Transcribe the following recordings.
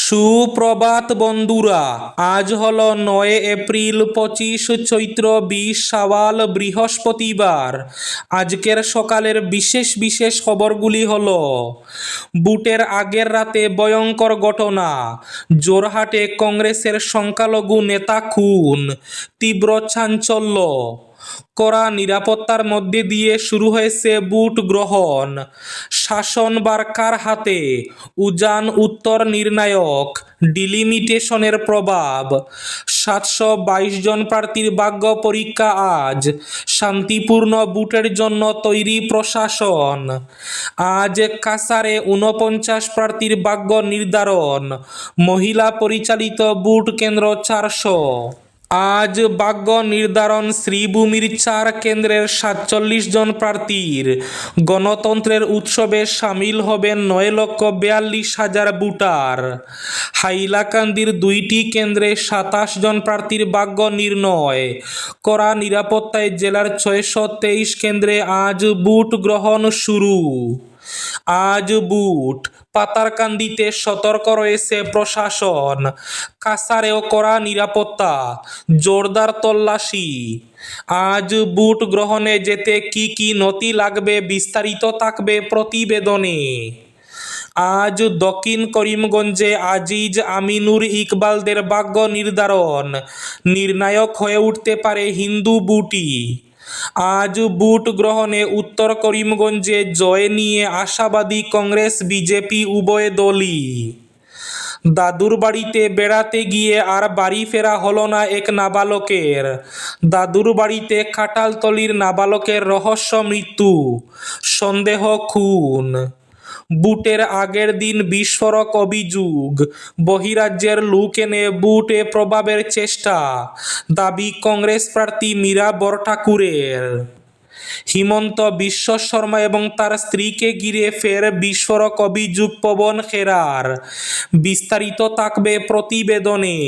সুপ্রভাত বন্ধুরা, আজ হলো 9 এপ্রিল, 25 চৈত্র, 20 শাওয়াল, বৃহস্পতিবার। আজকের সকালের বিশেষ বিশেষ খবরগুলি হলো: বুটের আগের রাতে ভয়ঙ্কর ঘটনা, জোরহাটে কংগ্রেসের সংখ্যালঘু নেতা খুন, তীব্র চাঞ্চল্য, কড়া নিরাপত্তার মধ্যে দিয়ে শুরু হয়েছে ভোট গ্রহণ, শাসনভার কার হাতে, উজান উত্তর নির্ণায়ক, ডিলিমিটেশনের প্রভাব, 722 জন প্রার্থীর ভাগ্য পরীক্ষা আজ, শান্তিপূর্ণ ভোটের জন্য তৈরি প্রশাসন। আজ কাসারে 49 প্রার্থীর ভাগ্য নির্ধারণ, মহিলা পরিচালিত ভোট কেন্দ্র 400। আজ ভাগ্য নির্ধারণ শ্রীভূমির 4 কেন্দ্রের 47 জন প্রার্থীর। গণতন্ত্রের উৎসবে সামিল হবেন 9,42,000 ভোটার। হাইলাকান্দির 2টি কেন্দ্রে 27 জন প্রার্থীর ভাগ্য নির্ণয়। কড়া নিরাপত্তায় জেলার 623 কেন্দ্রে আজ ভোট গ্রহণ শুরু। আজ ভোট, পাতারকান্দিতে সতর্ক রয়েছে প্রশাসন, কাসারেও কড়া নিরাপত্তা, জোরদার তল্লাশি। আজ ভোট গ্রহণে যেতে কি কি নথি লাগবে বিস্তারিত থাকবে প্রতিবেদনে। আজ দক্ষিণ করিমগঞ্জে আজিজ আমিনুর ইকবালদের ভাগ্য নির্ধারণ, নির্ণায়ক হয়ে উঠতে পারে হিন্দু ভোটই। আজ ভোট গ্রহণে উত্তর করিমগঞ্জে জয় নিয়ে আশাবাদী কংগ্রেস বিজেপি উভয় দলই। দাদুর বাড়িতে বেড়াতে গিয়ে আর বাড়ি ফেরা হলো না এক নাবালকের। দাদুর বাড়িতে কাঁঠালতলির নাবালকের রহস্য মৃত্যু, সন্দেহ খুন। ভোটের আগের দিন বিস্ফোরক অভিযোগ, বহিরাজ্যের লোক এনে ভোটে প্রভাবের চেষ্টা, দাবি কংগ্রেস প্রার্থী মীরা বরঠাকুরের। হিমন্ত বিশ্ব শর্মা এবং তার স্ত্রীকে ঘিরে ফের বিস্ফোরক অভিযোগ পবন খেরার। বিস্তারিত থাকবে প্রতিবেদনে।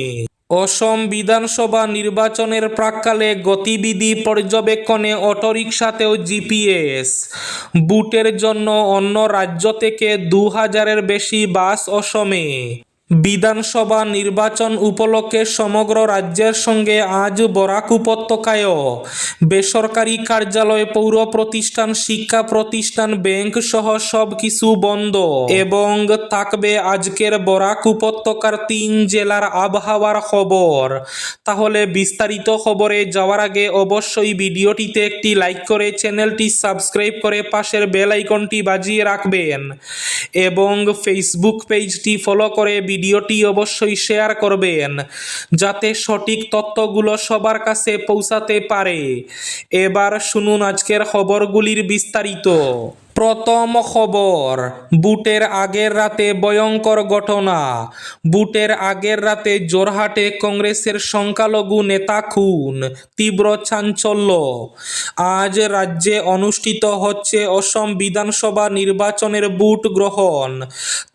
অসম বিধানসভা নির্বাচনের প্রাক্কালে গতিবিধি পর্যবেক্ষণে অটোরিকশাতেও জিপিএস। ভোটের জন্য অন্য রাজ্য থেকে 2000-এর বেশি বাস অসমে। বিধানসভা নির্বাচন উপলক্ষে সমগ্র রাজ্যের সঙ্গে আজ বরাক উপত্যকায়ও বেসরকারি কার্যালয়, পৌর প্রতিষ্ঠান, শিক্ষা প্রতিষ্ঠান, ব্যাংক সহ সব কিছু বন্ধ। এবং থাকবে আজকের বরাক উপত্যকার 3 জেলার আবহাওয়ার খবর। তাহলে বিস্তারিত খবরে যাওয়ার আগে অবশ্যই ভিডিওটিতে একটি লাইক করে চ্যানেলটি সাবস্ক্রাইব করে পাশের বেল আইকনটি বাজিয়ে রাখবেন এবং ফেসবুক পেজটি ফলো করে ভিডিওটি অবশ্যই শেয়ার করবেন যাতে সঠিক তথ্যগুলো সবার কাছে পৌঁছাতে পারে। এবার শুনুন আজকের খবরগুলির বিস্তারিত। প্রথম খবর, ভোটের আগের রাতে ভয়ঙ্কর ঘটনা। ভোটের আগের রাতে জোরহাটে কংগ্রেসের সংখ্যালঘু নেতা খুন, তীব্র চাঞ্চল্য। আজ রাজ্যে অনুষ্ঠিত হচ্ছে অসম বিধানসভা নির্বাচনের ভোট গ্রহণ।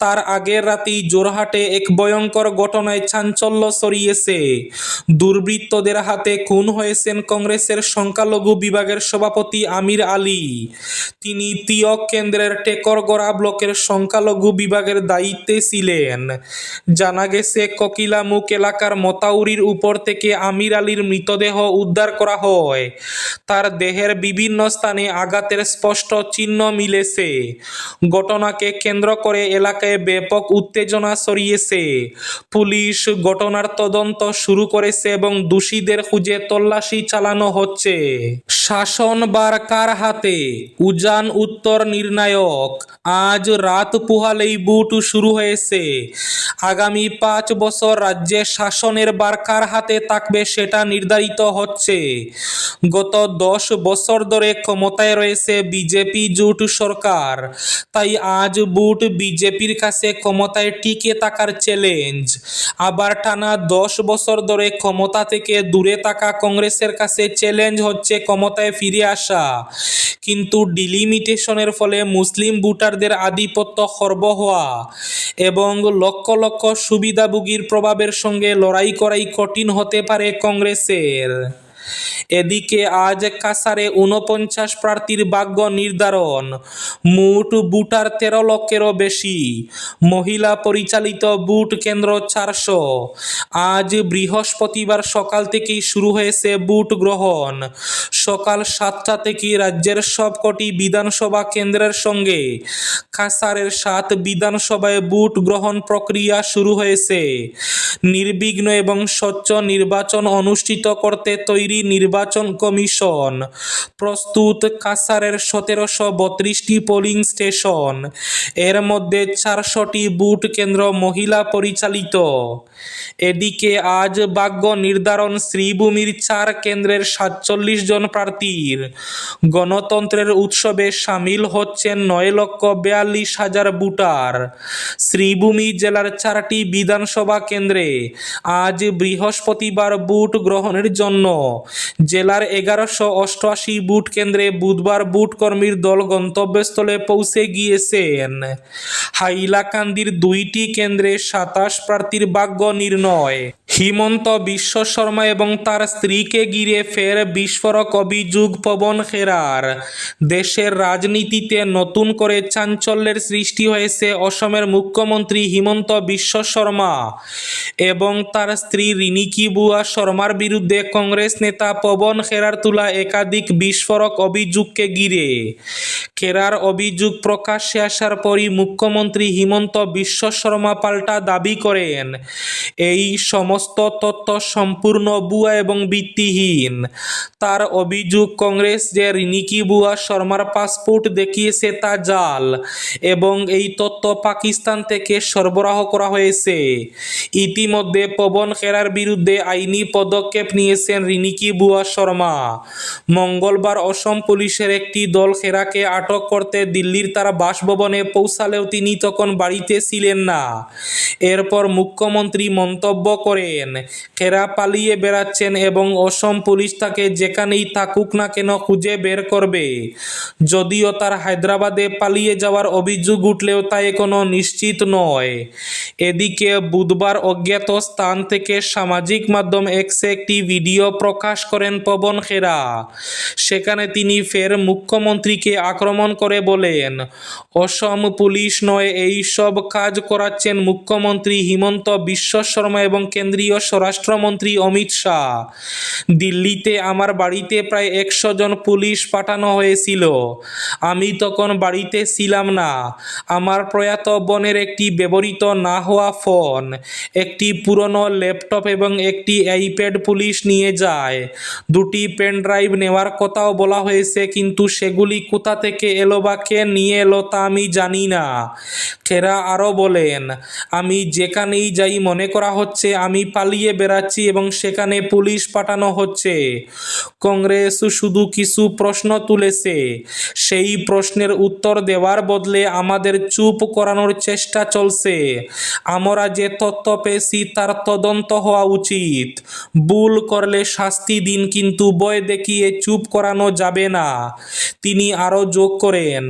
তার আগের রাতেই জোরহাটে এক ভয়ঙ্কর ঘটনায় চাঞ্চল্য ছড়িয়েছে। দুর্বৃত্তদের হাতে খুন হয়েছেন কংগ্রেসের সংখ্যালঘু বিভাগের সভাপতি আমির আলী। তিনি তিয়ক কেন্দ্রের টেকরগড়া ব্লকের সংখ্যালঘু বিভাগের দায়িত্বে ছিলেন। জানা গেছে, কোকিলামুখ এলাকার মতাউরির উপর থেকে আমির আলীর মৃতদেহ উদ্ধার করা হয়। তার দেহের বিভিন্ন স্থানে আঘাতের স্পষ্ট চিহ্ন মিলেছে। ঘটনাকে কেন্দ্র করে এলাকায় ব্যাপক উত্তেজনা ছড়িয়েছে। পুলিশ ঘটনার তদন্ত শুরু করেছে এবং দোষীদের খুঁজে তল্লাশি চালানো হচ্ছে। শাসনভার কার হাতে, উজান উত্তর নির্ণায়ক। আজ রাত পোহালেই ভোট শুরু হয়েছে। আগামী 5 বছর রাজ্যে শাসনের ভার কার হাতে থাকবে সেটা নির্ধারিত হচ্ছে। গত 10 বছর ধরে ক্ষমতায় রয়েছে বিজেপি জোট সরকার। তাই আজ ভোট বিজেপির কাছে ক্ষমতায় টিকে থাকার চ্যালেঞ্জ। আবার টানা 10 বছর ধরে ক্ষমতা থেকে দূরে থাকা কংগ্রেসের কাছে চ্যালেঞ্জ হচ্ছে ক্ষমতায় ফিরে আসা। কিন্তু ডিলিমিটেশনের ফলে মুসলিম ভোটারদের আধিপত্য খর্ব হওয়া এবং লক্ষ লক্ষ সুবিধাভোগীর প্রভাবের সঙ্গে লড়াই করাই কঠিন হতে পারে কংগ্রেসের। এদিকে আজ কাসারে ৪৯ প্রার্থীর ভাগ্য নির্ধারণ, মোট ভোটার ১৩ লক্ষেরও বেশি, মহিলা পরিচালিত ভোট কেন্দ্র ৪০০। আজ বৃহস্পতিবার সকাল থেকেই শুরু হয়েছে ভোট গ্রহণ। সকাল ৭টা থেকে রাজ্যের সবকটি বিধানসভা কেন্দ্রের সঙ্গে কাসারের ৭ বিধানসভায় ভোট গ্রহণ প্রক্রিয়া শুরু হয়েছে। নির্বিঘ্ন এবং স্বচ্ছ নির্বাচন অনুষ্ঠিত করতে তৈরি নির্বাচন কমিশন। প্রস্তুত কাসারের ১৭৩২টি পোলিং স্টেশন, এর মধ্যে ৪০০টি ভোট কেন্দ্র মহিলা পরিচালিত। এদিকে আজ ভাগ্য নির্ধারণ শ্রীভূমির ৪ কেন্দ্রের ৪৭ জন প্রার্থীর। গণতন্ত্রের উৎসবে সামিল হচ্ছেন ৯,৪২,০০০ ভোটার। শ্রীভূমি জেলার ৪টি বিধানসভা কেন্দ্রে আজ বৃহস্পতিবার ভোট গ্রহণের জন্য জেলার ১১৮৮ ভোট কেন্দ্রে বুধবার ভোট কর্মীর দল গন্তব্যস্থলে পৌঁছে গিয়েছেন। হাইলাকান্দির ২টি কেন্দ্রে ২৭ প্রার্থীর ভাগ্য নির্ণয়। হিমন্ত বিশ্ব শর্মা এবং তার স্ত্রীকে ঘিরে ফের বিস্ফোরক অভিযোগ পবন খেরার। দেশের রাজনীতিতে নতুন করে চাঞ্চল্যের সৃষ্টি হয়েছে অসমের মুখ্যমন্ত্রী হিমন্ত বিশ্ব শর্মা এবং তার স্ত্রী রিনিকি বুয়া শর্মার বিরুদ্ধে কংগ্রেস নেতা পবন খেরার তোলা একাধিক বিস্ফোরক অভিযোগকে ঘিরে। খেরার অভিযোগ প্রকাশ্যে আসার পরই মুখ্যমন্ত্রী হিমন্ত বিশ্ব শর্মা পাল্টা দাবি করেন, এই সমস্ত তথ্য সম্পূর্ণ ভুয়া এবং ভিত্তিহীন। তার অভিযোগ, কংগ্রেস যে রিনিকি বুয়া শর্মার পাসপোর্ট দেখিয়েছে তা জাল এবং এই তথ্য পাকিস্তান থেকে সরবরাহ করা হয়েছে। ইতিমধ্যে পবন খেরার বিরুদ্ধে আইনি পদক্ষেপ নিয়েছেন রিনিকি বুয়া শর্মা। মঙ্গলবার অসম পুলিশের একটি দল খেরাকে আটক করতে দিল্লির তার বাসভবনে পৌঁছালেও তিনি তখন বাড়িতে ছিলেন না। এরপর মুখ্যমন্ত্রী মন্তব্য করেন, খেরা পালিয়ে বেড়াচ্ছেন এবং অসম পুলিশ তাকে যেখানেই থাকুক না কেন খুঁজে বের করবে। যদিও তার হায়দ্রাবাদে পালিয়ে যাওয়ার অভিযোগ উঠলেও তা এখনো নিশ্চিত নয়। এদিকে বুধবার অজ্ঞাত স্থান থেকে সামাজিক মাধ্যম এক্সে একটি ভিডিও প্রকাশ করেন পবন খেরা। সেখানে তিনি ফের মুখ্যমন্ত্রীকে আক্রমণ করে বলেন, অসম পুলিশ নয়, এই সব কাজ করাচ্ছেন মুখ্যমন্ত্রী হিমন্ত বিশ্ব শর্মা এবং কেন্দ্রীয় স্বরাষ্ট্রমন্ত্রী অমিত শাহ। দিল্লিতে আমার বাড়িতে প্রায় ১০০ জন পুলিশ পাঠানো হয়েছিল। আমি তখন বাড়িতে ছিলাম না। আমার প্রয়াত বোনের একটি ব্যবহৃত না হওয়া ফোন, একটি পুরনো ল্যাপটপ এবং একটি আইপ্যাড পুলিশ নিয়ে যায়। 2টি পেন ড্রাইভ নেওয়ার কথাও বলা হয়েছে, কিন্তু সেগুলি কোথা থেকে এলো বা কে নিয়ে এলো তা আমি জানি না। খেরা আরও বলেন, আমি যেখানেই যাই মনে করা হচ্ছে আমি পালিয়ে বেড়াচ্ছি এবং সেখানে পুলিশ পাঠানো হচ্ছে। কংগ্রেস শুধু কিছু প্রশ্ন তুলেছে, সেই প্রশ্নের উত্তর দেওয়ার বদলে আমাদের চুপ করানোর চেষ্টা চলছে। আমরা যে তথ্য পেয়েছি তার তদন্ত হওয়া উচিত। ভুল করলে শাস্তি দিন, কিন্তু ভয় দেখিয়ে চুপ করানো যাবে না। তিনি আরও যোগ করেন,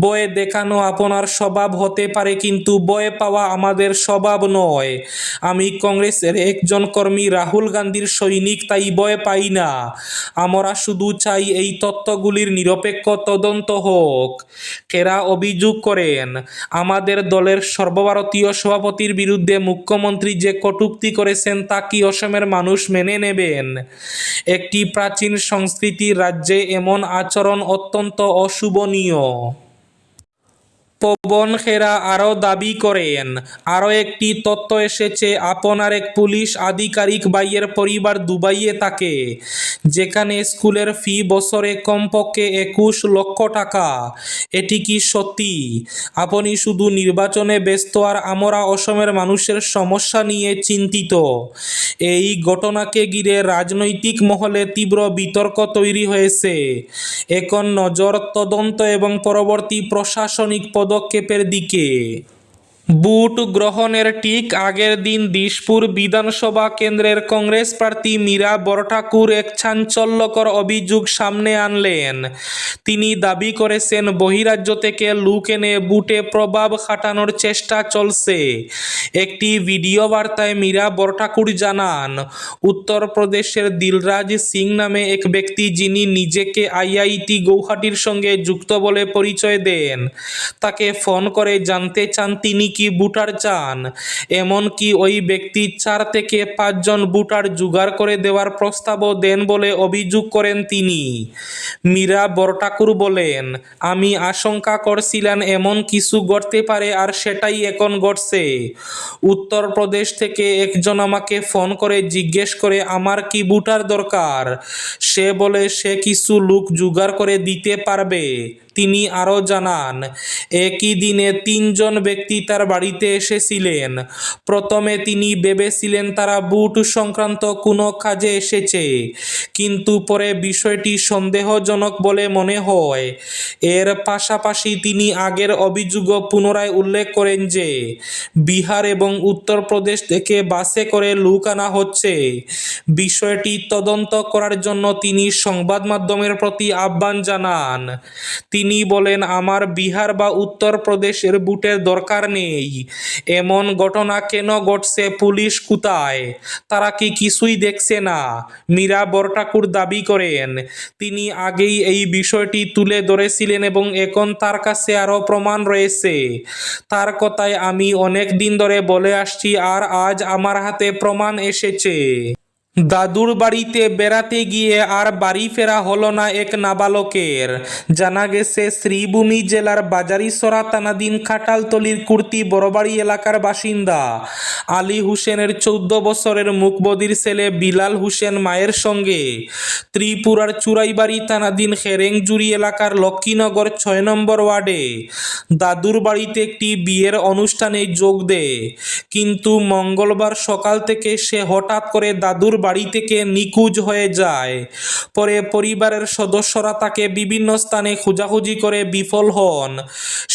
ভয় দেখানো আপনার স্বভাব হতে পারে, কিন্তু ভয় পাওয়া আমাদের স্বভাব নয়। আমি কংগ্রেসের একজন কর্মী, রাহুল গান্ধীর সৈনিক, তাই ভয় পাই না। আমরা শুধু চাই এই তথ্যগুলির নিরপেক্ষ তদন্ত হোক। খেরা অভিযোগ করেন, আমাদের দলের সর্বভারতীয় সভাপতির বিরুদ্ধে মুখ্যমন্ত্রী যে কটূক্তি করেছেন তা কি অসমের মানুষ মেনে নেবেন? একটি প্রাচীন সংস্কৃতির রাজ্যে এমন আচরণ অত্যন্ত অশুভনীয়। পবন খেরা আরও দাবি করেন, আরও একটি তথ্য এসেছে, আপনার এক পুলিশ আধিকারিক ভাইয়ের পরিবার দুবাইয়ে থাকে, যেখানে স্কুলের ফি বছরে কমপক্ষে ২১ লক্ষ টাকা। এটি কি সত্যি? আপনি শুধু নির্বাচনে ব্যস্ত আর আমরা অসমের মানুষের সমস্যা নিয়ে চিন্তিত। এই ঘটনাকে ঘিরে রাজনৈতিক মহলে তীব্র বিতর্ক তৈরি হয়েছে। এখন নজর তদন্ত এবং পরবর্তী প্রশাসনিক পদক্ষেপের দিকে। বুট গ্রহণের ঠিক আগের দিন দিশপুর বিধানসভা কেন্দ্রের কংগ্রেস প্রার্থী মীরা বরঠাকুর এক চাঞ্চল্যকর অভিযোগ সামনে আনলেন। তিনি দাবি করেছেন বহিরাজ্য থেকে লোক এনে বুটে প্রভাব খাটানোর চেষ্টা চলছে। একটি ভিডিও বার্তায় মীরা বরঠাকুর জানান, উত্তরপ্রদেশের দিলরাজ সিং নামে এক ব্যক্তি, যিনি নিজেকে আইআইটি গৌহাটির সঙ্গে যুক্ত বলে পরিচয় দেন, তাকে ফোন করে জানতে চান তিনি কি ভোটার চান। এমনকি ওই ব্যক্তি 4 থেকে 5 জন ভোটার জোগাড় করে দেওয়ার প্রস্তাবও দেন বলে অভিযোগ করেন তিনি। মীরা বরঠাকুর বলেন, আমি আশঙ্কা করছিলাম এমন কিছু ঘটতে পারে, আর সেটাই এখন ঘটছে। উত্তরপ্রদেশ থেকে একজন আমাকে ফোন করে জিজ্ঞেস করে আমার কি ভোটার দরকার। সে বলে সে কিছু লোক জোগাড় করে দিতে পারবে। তিনি আরও জানান, একই দিনে 3 জন ব্যক্তি তার বাড়িতে এসেছিলেন। প্রথমে তিনি ভেবেছিলেন তারা ভোট সংক্রান্ত কোনো কাজে এসেছে, কিন্তু পরে বিষয়টি সন্দেহজনক বলে মনে হয়। এর পাশাপাশি তিনি আগের অভিযোগও পুনরায় উল্লেখ করেন যে বিহার এবং উত্তরপ্রদেশ থেকে বাসে করে লোক আনা হচ্ছে। বিষয়টি তদন্ত করার জন্য তিনি সংবাদ মাধ্যমের প্রতি আহ্বান জানান। তিনি বলেন, আমার বিহার বা উত্তরপ্রদেশের ভোটের দরকার নেই। এমন ঘটনা কেন ঘটছে? পুলিশ কোথায়? তারা কি কিছুই দেখছে না? মীরা বরঠাকুর দাবি করেন, তিনি আগেই এই বিষয়টি তুলে ধরেছিলেন এবং এখন তার কাছে আরও প্রমাণ রয়েছে। তার কথায়, আমি অনেক দিন ধরে বলে আসছি, আর আজ আমার হাতে প্রমাণ এসেছে। দাদুর বাড়িতে বেড়াতে গিয়ে আর বাড়ি ফেরা হলো না এক নাবালকের। জানা গেছে, শ্রীভূমি জেলার বাজারিছড়া থানাধীন খাটালতলির কুর্তি বড়বাড়ি এলাকার বাসিন্দা আলী হোসেনের 14 বছরের মুখবধির ছেলে বিলাল হোসেন মায়ের সঙ্গে ত্রিপুরার চুরাইবাড়ি থানাধীন খেরেংজুড়ি এলাকার লক্ষ্মীনগর 6 নম্বর ওয়ার্ডে দাদুর বাড়িতে একটি বিয়ের অনুষ্ঠানে যোগ দেয়। কিন্তু মঙ্গলবার সকাল থেকে সে হঠাৎ করে দাদুর বাড়ি থেকে নিখোঁজ হয়ে যায়। পরে পরিবারের সদস্যরা তাকে বিভিন্ন স্থানে খোঁজাখুঁজি করে বিফল হন।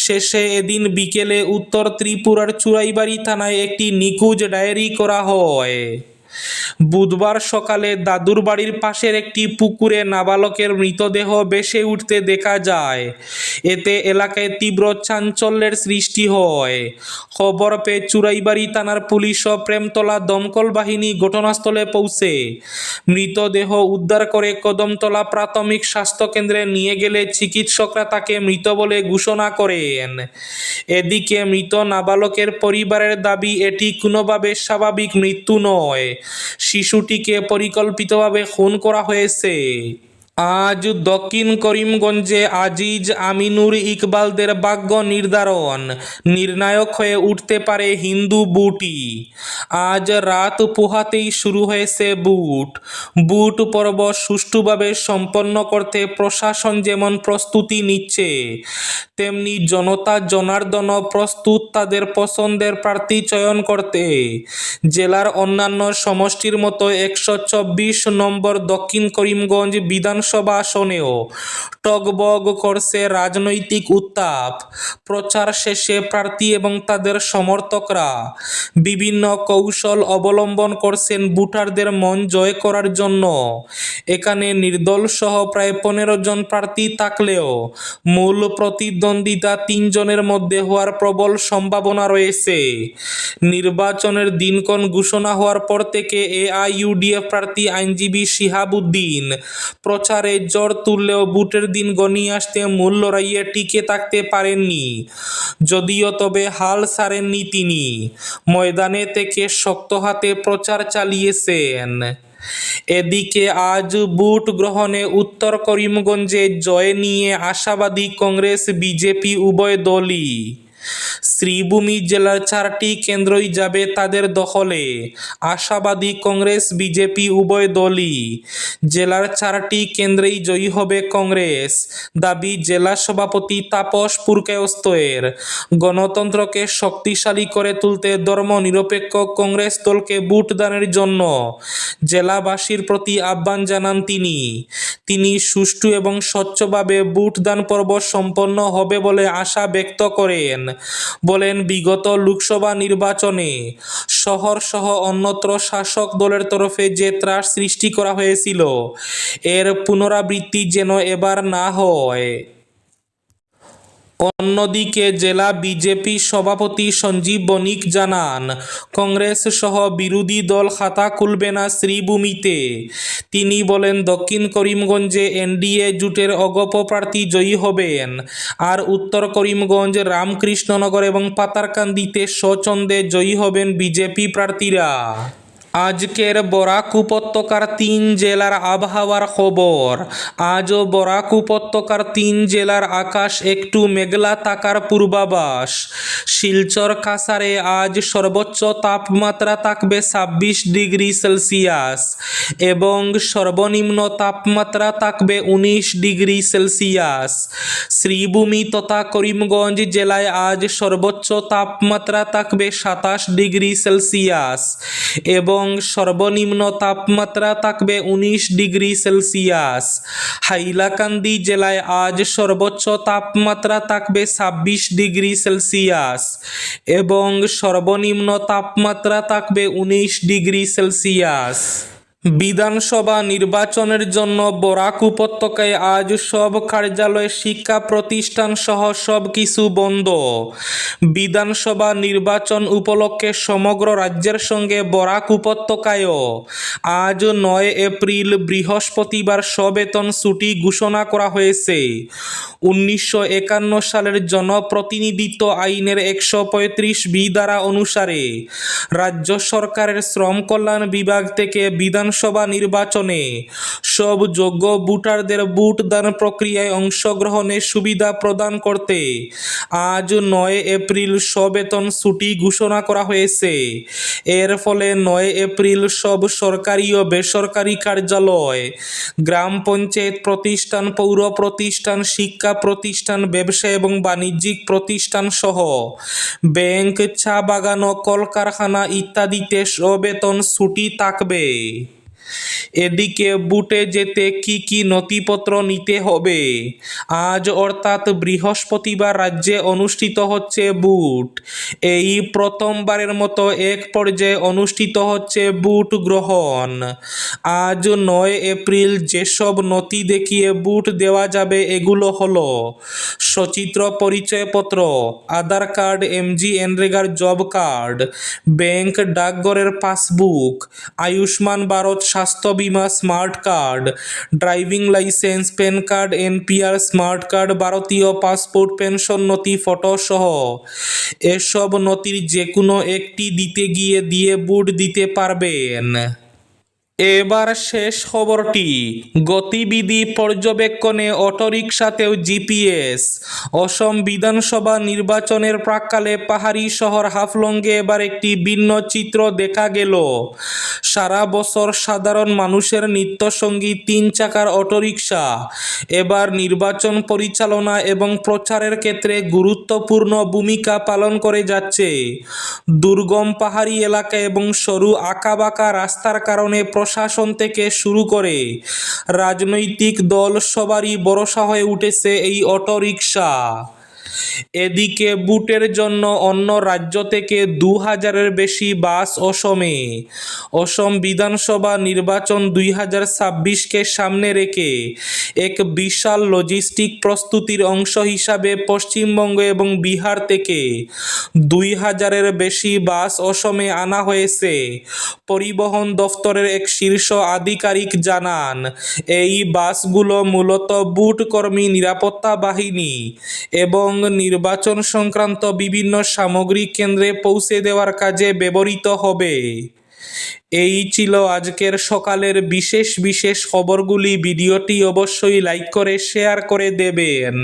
শেষে এদিন বিকেলে উত্তর ত্রিপুরার চুরাইবাড়ি থানায় একটি নিখোঁজ ডায়েরি করা হয়। বুধবার সকালে দাদুর বাড়ির পাশের একটি পুকুরে নাবালকের মৃতদেহ ভেসে উঠতে দেখা যায়। এতে এলাকায় তীব্র চাঞ্চল্যের সৃষ্টি হয়। খবর পেয়ে চুরাইবাড়ি থানার পুলিশ ও প্রেমতলা দমকল বাহিনী ঘটনাস্থলে পৌঁছে মৃতদেহ উদ্ধার করে কদমতলা প্রাথমিক স্বাস্থ্যকেন্দ্রে নিয়ে গেলে চিকিৎসকরা তাকে মৃত বলে ঘোষণা করেন। এদিকে মৃত নাবালকের পরিবারের দাবি, এটি কোনোভাবে স্বাভাবিক মৃত্যু নয়। শিশুটিকে পরিকল্পিতভাবে খুন করা হয়েছে। আজ দক্ষিণ করিমগঞ্জে আজিজ আমিনুর ইকবালদের ভাগ্য নির্ধারণ। নির্ণায়ক হয়ে উঠতে পারে হিন্দু বুটই। আজ রাত পোহাতেই শুরু হয়েছে বুট পর্ব সুষ্ঠুভাবে সম্পন্ন করতে প্রশাসন যেমন প্রস্তুতি নিচ্ছে, তেমনি জনতা জনার্দনও প্রস্তুত তাদের পছন্দের প্রার্থী চয়ন করতে। জেলার অন্যান্য সমষ্টির মতো 124 নম্বর দক্ষিণ করিমগঞ্জ বিধানসভা আসনেও টগবগ করছে রাজনৈতিক উত্তাপ। প্রচার শেষে প্রার্থী এবং তাদের সমর্থকরা বিভিন্ন কৌশল অবলম্বন করছেন ভোটারদের মন জয় করার জন্য। এখানে নির্দল সহ প্রায় 15 জন প্রার্থী থাকলেও মূল প্রতিদ্বন্দ্বিতা 3 জনের মধ্যে হওয়ার প্রবল সম্ভাবনা রয়েছে। নির্বাচনের দিনক্ষণ ঘোষণা হওয়ার পর থেকে এআইইউডিএফ প্রার্থী আইনজীবী শিহাবুদ্দিন প্রচারে জোর তুললেও ভোটের দিন ঘনিয়ে আসতে মূল লড়াইয়ে টিকে থাকতে পারেননি। যদিও তবে হাল ছাড়েননি তিনি, ময়দানে থেকে শক্ত হাতে প্রচার চালিয়েছেন। এদিকে আজ ভোট গ্রহণে উত্তর করিমগঞ্জে জয় নিয়ে আশাবাদী কংগ্রেস বিজেপি উভয় দলই। শ্রীভূমি জেলার 4টি কেন্দ্রই যাবে তাদের দখলে। আশাবাদী কংগ্রেস বিজেপি উভয় দলই। জেলার 4টি কেন্দ্রেই জয়ী হবে কংগ্রেস, দাবি জেলা সভাপতি তাপস পুরকায়স্থের। গণতন্ত্রকে শক্তিশালী করে তুলতে ধর্মনিরপেক্ষ কংগ্রেস দলকে ভোটদানের জন্য জেলাবাসীর প্রতি আহ্বান জানান তিনি সুষ্ঠু এবং স্বচ্ছভাবে ভোটদান পর্ব সম্পন্ন হবে বলে আশা ব্যক্ত করেন। বলেন, বিগত লোকসভা নির্বাচনে শহর সহ অন্যত্র শাসক দলের তরফে যে ত্রাস সৃষ্টি করা হয়েছিল, এর পুনরাবৃত্তি যেন এবার না হয়। অন্যদিকে জেলা বিজেপি সভাপতি সঞ্জীব বণিক জানান, কংগ্রেস সহ বিরোধী দল খাতা খুলবে না শ্রীভূমিতে। তিনি বলেন, দক্ষিণ করিমগঞ্জে এনডিএ জোটের অগপ প্রার্থী জয়ী হবেন, আর উত্তর করিমগঞ্জ, রামকৃষ্ণনগর এবং পাতারকান্দিতে স্বচ্ছন্দে জয়ী হবেন বিজেপি প্রার্থীরা। আজকের বরাক উপত্যকার 3 জেলার আবহাওয়ার খবর। আজও বরাক উপত্যকার 3 জেলার আকাশ একটু মেঘলা থাকার পূর্বাভাস। শিলচর কাছাড়ে আজ সর্বোচ্চ তাপমাত্রা থাকবে 26 ডিগ্রি সেলসিয়াস এবং সর্বনিম্ন তাপমাত্রা থাকবে 19 ডিগ্রি সেলসিয়াস। শ্রীভূমি তথা করিমগঞ্জ জেলায় আজ সর্বোচ্চ তাপমাত্রা থাকবে 27 ডিগ্রি সেলসিয়াস এবং সর্বনিম্ন তাপমাত্রা থাকবে 19 ডিগ্রি সেলসিয়াস। হাইলাকান্দি জেলায় আজ সর্বোচ্চ তাপমাত্রা থাকবে 26 ডিগ্রি সেলসিয়াস এবং সর্বনিম্ন তাপমাত্রা থাকবে 19 ডিগ্রি সেলসিয়াস। বিধানসভা নির্বাচনের জন্য বরাক উপত্যকায় আজ সব কার্যালয়, শিক্ষা প্রতিষ্ঠান সহ সব কিছু বন্ধ। বিধানসভা নির্বাচন উপলক্ষে সমগ্র রাজ্যের সঙ্গে বরাক উপত্যকায়ও আজ 9 এপ্রিল বৃহস্পতিবার সবেতন ছুটি ঘোষণা করা হয়েছে। 1951 সালের জনপ্রতিনিধিত্ব আইনের 135B ধারা অনুসারে রাজ্য সরকারের শ্রম কল্যাণ বিভাগ থেকে বিধানসভা নির্বাচনে সব যোগ্য ভোটারদের ভোট দান প্রক্রিয়ায় অংশগ্রহণের সুবিধা প্রদান করতে আজ 9 এপ্রিল সবেতন ছুটি ঘোষণা করা হয়েছে। এর ফলে 9 এপ্রিল সব সরকারি ও বেসরকারি কার্যালয়, গ্রাম পঞ্চায়েত প্রতিষ্ঠান, পৌর প্রতিষ্ঠান, শিক্ষা প্রতিষ্ঠান, ব্যবসা এবং বাণিজ্যিক প্রতিষ্ঠান সহ ব্যাংক, চা বাগান ও কলকারখানা ইত্যাদিতে সবেতন ছুটি থাকবে। এদিকে বুটে যেতে কি কি নথিপত্র নিতে হবে? আজ অর্থাৎ বৃহস্পতিবার রাজ্যে অনুষ্ঠিত হচ্ছে বুট। এই প্রথমবারের মতো এক পর্যায়ে অনুষ্ঠিত হচ্ছে বুট গ্রহণ। আজ 9 এপ্রিল যেসব নথি দেখিয়ে বুট দেওয়া যাবে এগুলো হলো: সচিত্র পরিচয়পত্র, আধার কার্ড, MGNরেগার জব কার্ড, ব্যাংক ডাকঘরের পাসবুক, আয়ুষ্মান ভারত স্বাস্থ্য বিমা smart card, driving licence, PAN card, NPR smart card, ভারতীয় পাসপোর্ট, পেনশন নথি, ফটো সহ এসব নথির যে কোনো একটি দিতে গিয়ে দিয়ে বুট দিতে পারবেন। এবার শেষ খবরটি, গতিবিধি পর্যবেক্ষণে অটোরিকশাতেও GPS। অসম বিধানসভা নির্বাচনের প্রাক্কালে পাহাড়ি শহর হাফলংয়ে এবার একটি ভিন্ন চিত্র দেখা গেল। সারা বছর সাধারণ মানুষের নিত্যসঙ্গী 3 চাকার অটোরিকশা এবার নির্বাচন পরিচালনা এবং প্রচারের ক্ষেত্রে গুরুত্বপূর্ণ ভূমিকা পালন করে যাচ্ছে। দুর্গম পাহাড়ি এলাকা এবং সরু আঁকাবাঁকা রাস্তার কারণে প্রশাসন থেকে শুরু করে রাজনৈতিক দল সবারই ভরসা হয়ে উঠেছে এই অটোরিকশা। এদিকে বুটের জন্য অন্য রাজ্য থেকে 2000-এর বেশি বাস অসমে। অসম বিধানসভা নির্বাচন 2026কে সামনে রেখে এক বিশাল লজিস্টিক প্রস্তুতির অংশ হিসাবে পশ্চিমবঙ্গ এবং বিহার থেকে 2000-এর বেশি বাস অসমে আনা হয়েছে। পরিবহন দফতরের এক শীর্ষ আধিকারিক জানান, এই বাসগুলো মূলত বুট কর্মী, নিরাপত্তা বাহিনী এবং নির্বাচন সংক্রান্ত বিভিন্ন সামগ্রী কেন্দ্রে পৌঁছে দেওয়ার কাজে ব্যবহৃত হবে। এই ছিল আজকের সকালের বিশেষ খবরগুলি। ভিডিওটি অবশ্যই লাইক করে শেয়ার করে দেবেন।